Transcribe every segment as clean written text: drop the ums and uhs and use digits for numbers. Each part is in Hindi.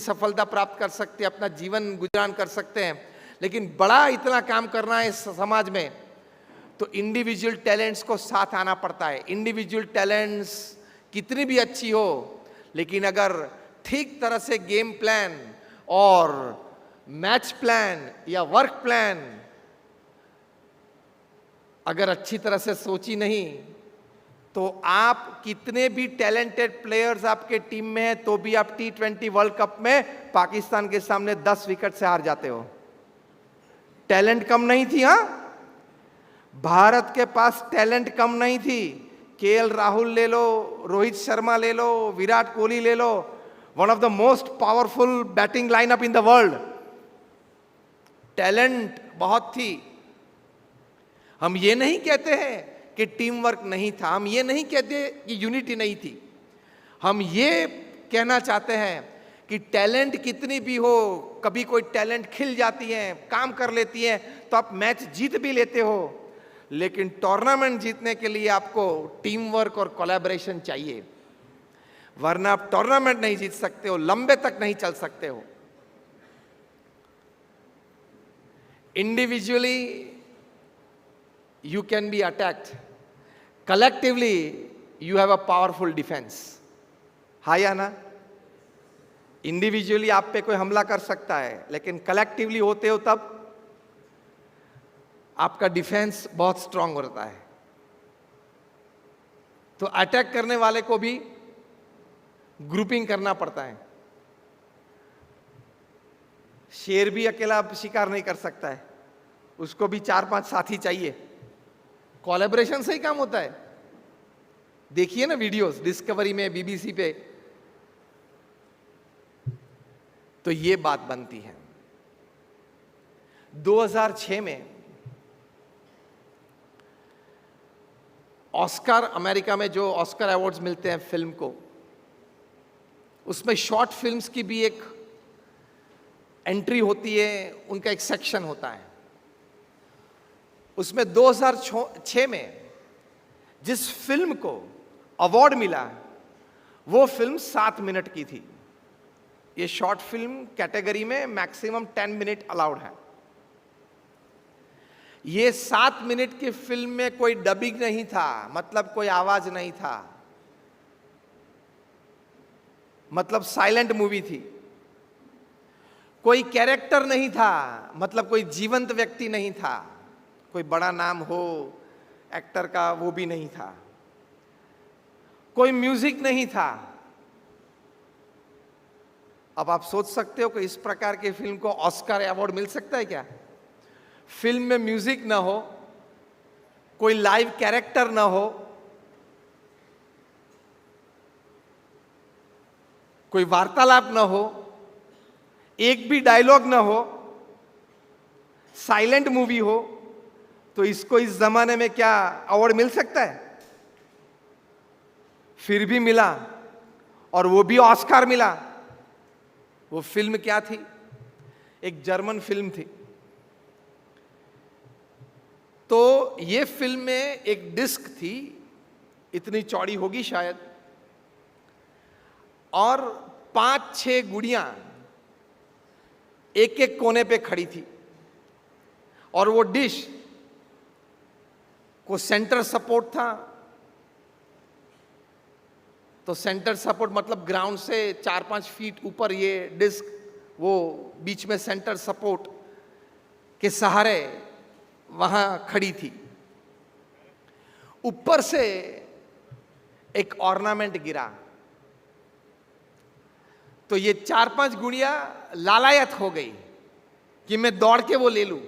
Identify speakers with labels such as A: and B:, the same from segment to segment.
A: सफलता प्राप्त कर सकते हैं, अपना जीवन गुजारा कर सकते हैं, लेकिन बड़ा इतना काम करना है इस समाज में, तो इंडिविजुअल टैलेंट्स को साथ आना पड़ता है। इंडिविजुअल टैलेंट्स कितनी भी अच्छी हो, लेकिन अगर ठीक तरह से गेम प्लान और मैच प्लान या वर्क प्लान अगर अच्छी तरह से सोची नहीं, तो आप कितने भी टैलेंटेड प्लेयर्स आपके टीम में हैं, तो भी आप T20 वर्ल्ड कप में पाकिस्तान के सामने 10 विकेट से हार जाते हो। टैलेंट कम नहीं थी, हां, भारत के पास टैलेंट कम नहीं थी। केएल राहुल ले लो, रोहित शर्मा ले लो, विराट कोहली ले लो, one of the most powerful batting lineup in the world. Talent बहुत थी। हम ये नहीं कहते हैं कि टीम वर्क नहीं था, हम ये नहीं कहते कि यूनिटी नहीं थी, हम ये कहना चाहते हैं कि टैलेंट कितनी भी हो, कभी कोई टैलेंट खिल जाती है, काम कर लेती है, तो आप मैच जीत भी लेते हो, लेकिन टूर्नामेंट जीतने के लिए आपको टीम वर्क और कोलैबोरेशन चाहिए, वरना आप टूर्नामेंट नहीं जीत सकते हो, लंबे तक नहीं चल सकते हो। Individually you can be attacked, collectively you have a powerful defense। हाँ या ना? इंडिविजुअली आप पे कोई हमला कर सकता है, लेकिन कलेक्टिवली होते हो तब आपका डिफेंस बहुत स्ट्रांग होता है। तो अटैक करने वाले को भी ग्रुपिंग करना पड़ता है। शेर भी अकेला शिकार नहीं कर सकता है, उसको भी 4-5 साथी चाहिए। कोलैबोरेशन से ही काम होता है। देखिए ना वीडियोस डिस्कवरी में, बीबीसी पे, तो ये बात बनती है। 2006 में ऑस्कर, अमेरिका में जो ऑस्कर अवार्ड्स मिलते हैं फिल्म को, उसमें शॉर्ट फिल्म्स की भी एक एंट्री होती है, उनका एक सेक्शन होता है। उसमें 2006 में जिस फिल्म को अवार्ड मिला, वो फिल्म 7 मिनट की थी। ये शॉर्ट फिल्म कैटेगरी में मैक्सिमम 10 मिनट अलाउड है। ये 7 मिनट की फिल्म में कोई डबिंग नहीं था, मतलब कोई आवाज नहीं था, मतलब साइलेंट मूवी थी। कोई कैरेक्टर नहीं था, मतलब कोई जीवंत व्यक्ति नहीं था, कोई बड़ा नाम हो एक्टर का वो भी नहीं था, कोई म्यूजिक नहीं था। अब आप सोच सकते हो कि इस प्रकार की फिल्म को ऑस्कर अवार्ड मिल सकता है क्या? फिल्म में म्यूजिक ना हो, कोई लाइव कैरेक्टर ना हो, कोई वार्तालाप ना हो, एक भी डायलॉग ना हो, साइलेंट मूवी हो, तो इसको इस जमाने में क्या अवार्ड मिल सकता है? फिर भी मिला, और वो भी ऑस्कर मिला। वो फिल्म क्या थी? एक जर्मन फिल्म थी। तो ये फिल्म में एक डिस्क थी, इतनी चौड़ी होगी शायद, और 5-6 गुड़ियां एक एक कोने पे खड़ी थी, और वो डिश को सेंटर सपोर्ट था। तो सेंटर सपोर्ट मतलब ग्राउंड से 4-5 फीट ऊपर ये डिस्क, वो बीच में सेंटर सपोर्ट के सहारे वहां खड़ी थी। ऊपर से एक ऑर्नामेंट गिरा, तो ये 4-5 गुड़िया लालायत हो गई कि मैं दौड़ के वो ले लूं,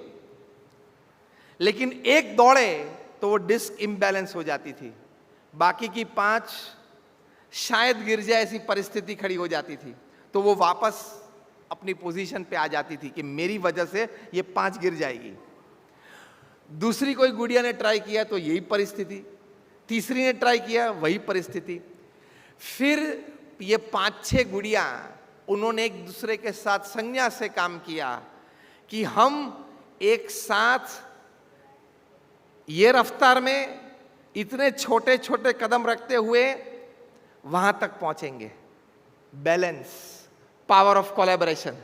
A: लेकिन एक दौड़े तो वो डिस्क इम्बैलेंस हो जाती थी, बाकी की 5 शायद गिर जाए ऐसी परिस्थिति खड़ी हो जाती थी, तो वो वापस अपनी पोजीशन पे आ जाती थी कि मेरी वजह से ये 5 गिर जाएगी। दूसरी कोई गुड़िया ने ट्राई किया तो यही परिस्थिति, तीसरी ने ट्राई किया वही परिस्थिति। फिर ये 5-6 गुड़िया, उन्होंने एक दूसरे के साथ संज्ञा से काम किया कि हम एक साथ ये रफ्तार में इतने छोटे छोटे कदम रखते हुए वहां तक पहुंचेंगे। Balance, power of collaboration.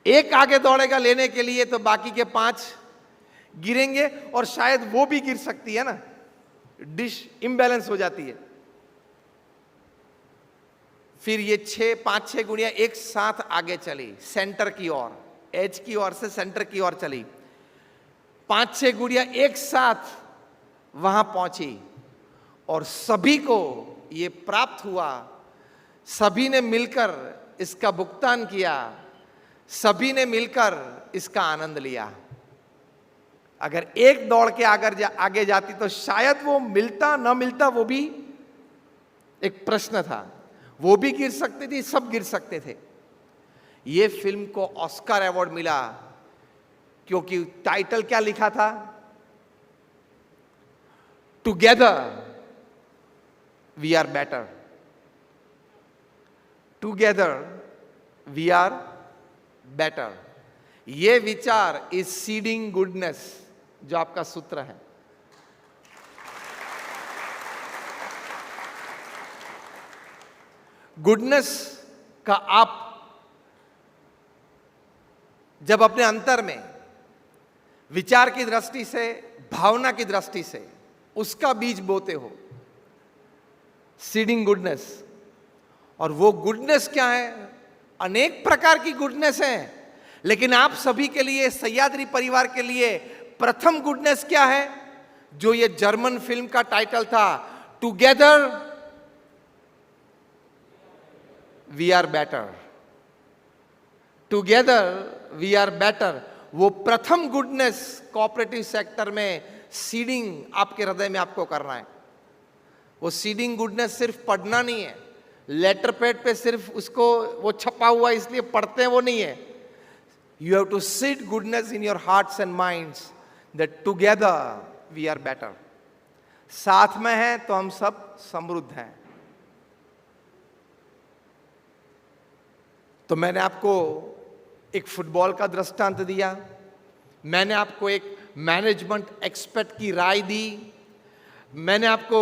A: एक आगे दौड़ेगा लेने के लिए तो बाकी के 5 गिरेंगे और शायद वो भी गिर सकती है ना, डिश इम्बैलेंस हो जाती है। फिर ये 5-6 गुड़िया एक साथ आगे चली सेंटर की ओर, एज की ओर से सेंटर की ओर चली। 5-6 गुड़िया एक साथ वहां पहुंची और सभी को ये प्राप्त हुआ, सभी ने मिलकर इसका भुगतान किया, सभी ने मिलकर इसका आनंद लिया। अगर एक दौड़ के आगे जाती तो शायद वो मिलता ना मिलता वो भी एक प्रश्न था। वो भी गिर सकती थी, सब गिर सकते थे। ये फिल्म को ऑस्कर अवार्ड मिला क्योंकि टाइटल क्या लिखा था? Together we are better, together we are better. ये विचार इज सीडिंग गुडनेस, जो आपका सूत्र है। गुडनेस का आप जब अपने अंतर में विचार की दृष्टि से, भावना की दृष्टि से उसका बीज बोते हो, सीडिंग गुडनेस। और वो गुडनेस क्या है? अनेक प्रकार की गुडनेस है, लेकिन आप सभी के लिए, सह्याद्री परिवार के लिए प्रथम गुडनेस क्या है? जो ये जर्मन फिल्म का टाइटल था, together we are better, together we are better. वो प्रथम गुडनेस कोऑपरेटिव सेक्टर में सीडिंग आपके हृदय में आपको करना है। वो सीडिंग गुडनेस सिर्फ पढ़ना नहीं है, लेटर पैड पे सिर्फ उसको वो छपा हुआ इसलिए पढ़ते हैं वो नहीं है। You have to seed goodness in your hearts and minds that together we are better. साथ में हैं तो हम सब समृद्ध हैं। तो मैंने आपको एक फुटबॉल का दृष्टांत दिया, मैंने आपको एक मैनेजमेंट एक्सपर्ट की राय दी, मैंने आपको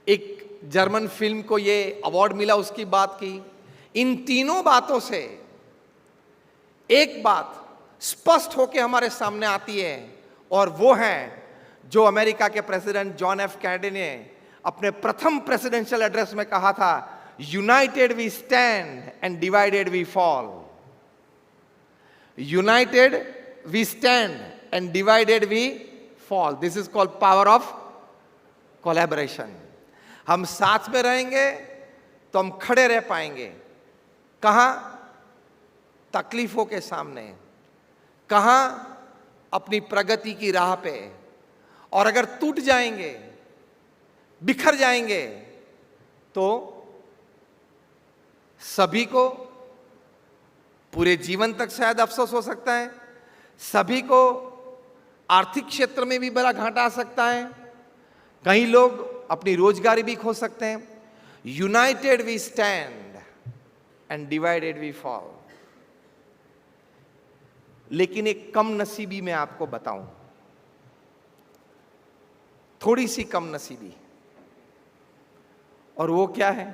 A: एक जर्मन फिल्म को ये अवार्ड मिला उसकी बात की। इन तीनों बातों से एक बात स्पष्ट होकर हमारे सामने आती है, और वो है जो अमेरिका के प्रेसिडेंट जॉन एफ कैनेडी ने अपने प्रथम प्रेसिडेंशियल एड्रेस में कहा था, united we stand and divided we fall. United we stand and divided we fall. This is called power of collaboration. हम साथ में रहेंगे तो हम खड़े रह पाएंगे। कहां? तकलीफों के सामने, कहां? अपनी प्रगति की राह पे। और अगर टूट जाएंगे, बिखर जाएंगे, तो सभी को पूरे जीवन तक शायद अफसोस हो सकता है, सभी को आर्थिक क्षेत्र में भी बड़ा घाटा आ सकता है, कई लोग अपनी रोजगारी भी खो सकते हैं। United we stand and divided we fall. लेकिन एक कम नसीबी मैं आपको बताऊं, थोड़ी सी कम नसीबी, और वो क्या है?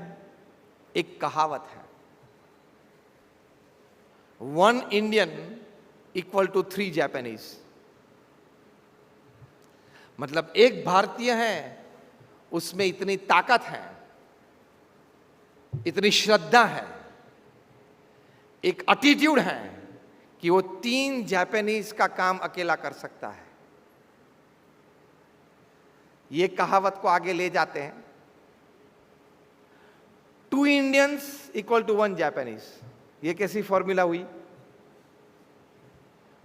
A: एक कहावत है, 1 इंडियन इक्वल टू 3 जापानीज। मतलब एक भारतीय है, उसमें इतनी ताकत है, इतनी श्रद्धा है, एक एटीट्यूड है कि वो 3 जापानीज का काम अकेला कर सकता है। ये कहावत को आगे ले जाते हैं, 2 इंडियंस इक्वल टू 1 जापानीज। ये कैसी फॉर्मूला हुई?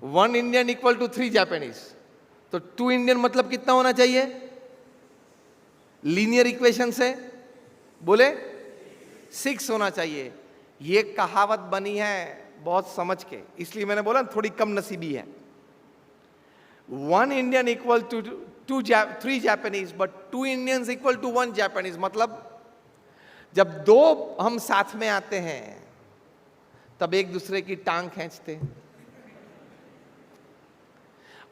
A: 1 इंडियन इक्वल टू 3 जापानीज। तो 2 इंडियन मतलब कितना होना चाहिए? लीनियर इक्वेशन से बोले 6 होना चाहिए। ये कहावत बनी है बहुत समझ के, इसलिए मैंने बोला थोड़ी कम नसीबी है। 1 Indian equal to 3 Japanese, but 2 Indians equal to 1 Japanese. मतलब जब 2 हम साथ में आते हैं तब एक दूसरे की टांग खींचते हैं,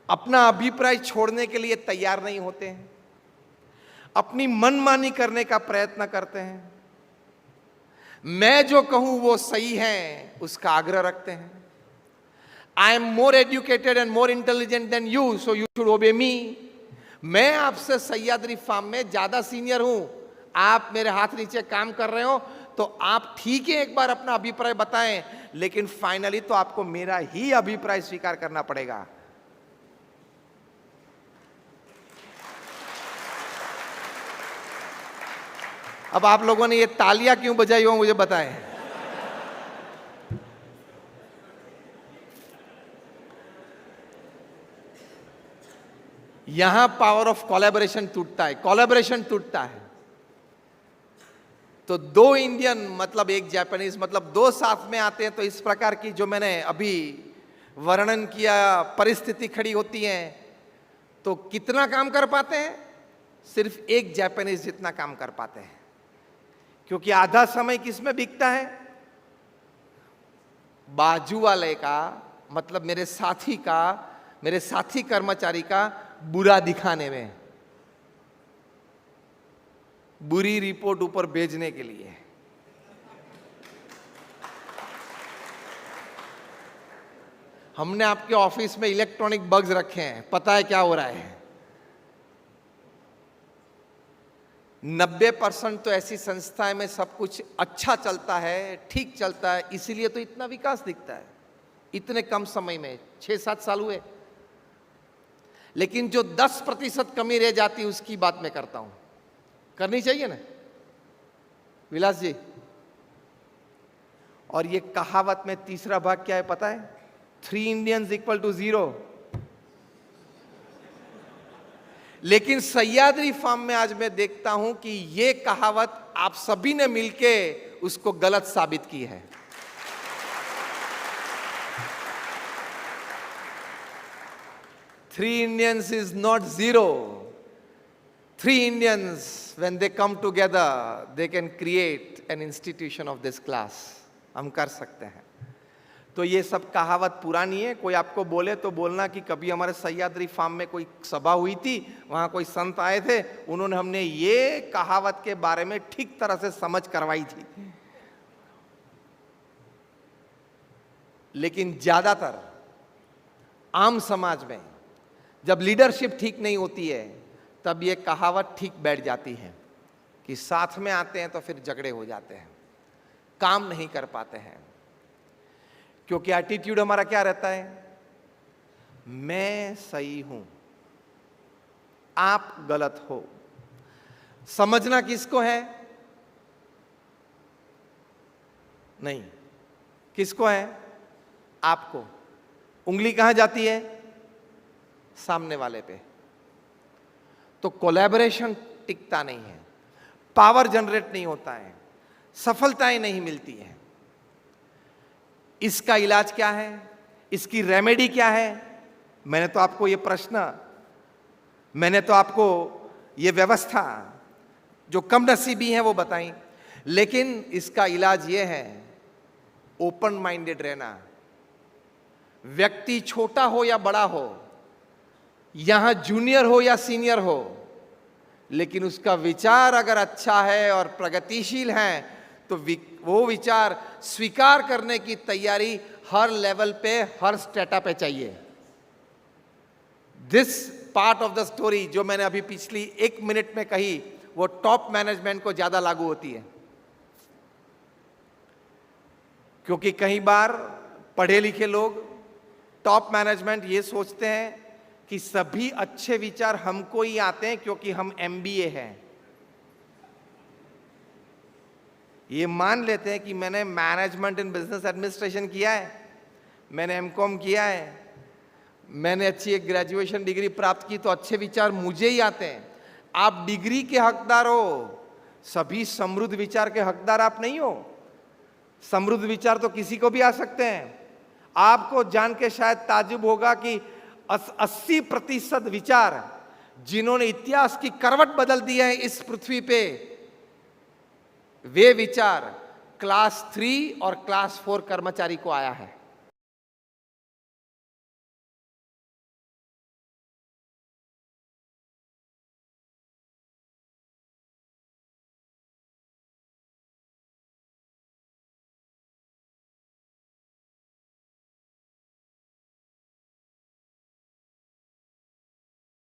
A: अपना अभिप्राय छोड़ने के लिए तैयार नहीं होते हैं, अपनी मनमानी करने का प्रयत्न करते हैं। मैं जो कहूं वो सही है उसका आग्रह रखते हैं। I am more educated and more intelligent than you, so you should obey me. मैं आपसे सह्याद्री फार्म में ज्यादा सीनियर हूं, आप मेरे हाथ नीचे काम कर रहे हो, तो आप ठीक है एक बार अपना अभिप्राय बताएं, लेकिन फाइनली तो आपको मेरा ही अभिप्राय स्वीकार करना पड़ेगा। अब आप लोगों ने ये तालियां क्यों बजाई हो मुझे बताएं। यहां पावर ऑफ कोलैबोरेशन टूटता है, कोलैबोरेशन टूटता है। तो दो इंडियन मतलब एक जापानीज मतलब दो साथ में आते हैं, तो इस प्रकार की जो मैंने अभी वर्णन किया परिस्थिति खड़ी होती है, तो कितना काम कर पाते हैं? सिर्फ एक जापानीज जितना काम कर पाते हैं, क्योंकि आधा समय किसमें बिकता है? बाजू वाले का, मतलब मेरे साथी का, मेरे साथी कर्मचारी का बुरा दिखाने में, बुरी रिपोर्ट ऊपर भेजने के लिए। हमने आपके ऑफिस में इलेक्ट्रॉनिक बग्स रखे हैं, पता है क्या हो रहा है? 90% तो ऐसी संस्थाएं में सब कुछ अच्छा चलता है, ठीक चलता है, इसीलिए तो इतना विकास दिखता है इतने कम समय में। 6-7 साल हुए, लेकिन जो 10% कमी रह जाती है उसकी बात मैं करता हूं। करनी चाहिए ना विलास जी? और ये कहावत में तीसरा भाग क्या है पता है? 3 Indians = 0। लेकिन सह्याद्री फार्म में आज मैं देखता हूं कि ये कहावत आप सभी ने मिलके उसको गलत साबित की है। Three Indians is not 0. 3 Indians, when they come together, they can create an institution of this class. हम कर सकते हैं। तो ये सब कहावत पुरानी है। कोई आपको बोले तो बोलना कि कभी हमारे सह्याद्री फार्म में कोई सभा हुई थी, वहां कोई संत आए थे, उन्होंने हमने ये कहावत के बारे में ठीक तरह से समझ करवाई थी। लेकिन ज्यादातर आम समाज में जब लीडरशिप ठीक नहीं होती है, तब ये कहावत ठीक बैठ जाती है कि साथ में आते हैं तो फिर झगड़े हो जाते हैं, काम नहीं कर पाते हैं। क्योंकि एटीट्यूड हमारा क्या रहता है? मैं सही हूं, आप गलत हो। समझना किसको है? नहीं, किसको है? आपको। उंगली कहां जाती है? सामने वाले पे। तो कोलैबोरेशन टिकता नहीं है, पावर जनरेट नहीं होता है, सफलताएं नहीं मिलती हैं। इसका इलाज क्या है? इसकी रेमेडी क्या है? मैंने तो आपको ये प्रश्न, मैंने तो आपको ये व्यवस्था जो कम नसीबी है वो बताई, लेकिन इसका इलाज ये है ओपन माइंडेड रहना। व्यक्ति छोटा हो या बड़ा हो, यहां जूनियर हो या सीनियर हो, लेकिन उसका विचार अगर अच्छा है और प्रगतिशील है, तो वो विचार स्वीकार करने की तैयारी हर लेवल पे, हर स्टेटा पे चाहिए। This part of the story जो मैंने अभी पिछली 1 मिनट में कही, वो टॉप मैनेजमेंट को ज्यादा लागू होती है। क्योंकि कई बार पढ़े लिखे लोग, टॉप मैनेजमेंट ये सोचते हैं कि सभी अच्छे विचार हमको ही आते हैं क्योंकि हम MBA हैं। ये मान लेते हैं कि मैंने मैनेजमेंट इन बिजनेस एडमिनिस्ट्रेशन किया है, मैंने MCOM किया है, मैंने अच्छी एक ग्रेजुएशन डिग्री प्राप्त की, तो अच्छे विचार मुझे ही आते हैं। आप डिग्री के हकदार हो, सभी समृद्ध विचार के हकदार आप नहीं हो। समृद्ध विचार तो किसी को भी आ सकते हैं। आपको जान के शायद ताज्जुब होगा कि 80% विचार जिन्होंने इतिहास की करवट बदल दी है इस पृथ्वी पे, वे विचार क्लास 3 और क्लास 4 कर्मचारी को आया है।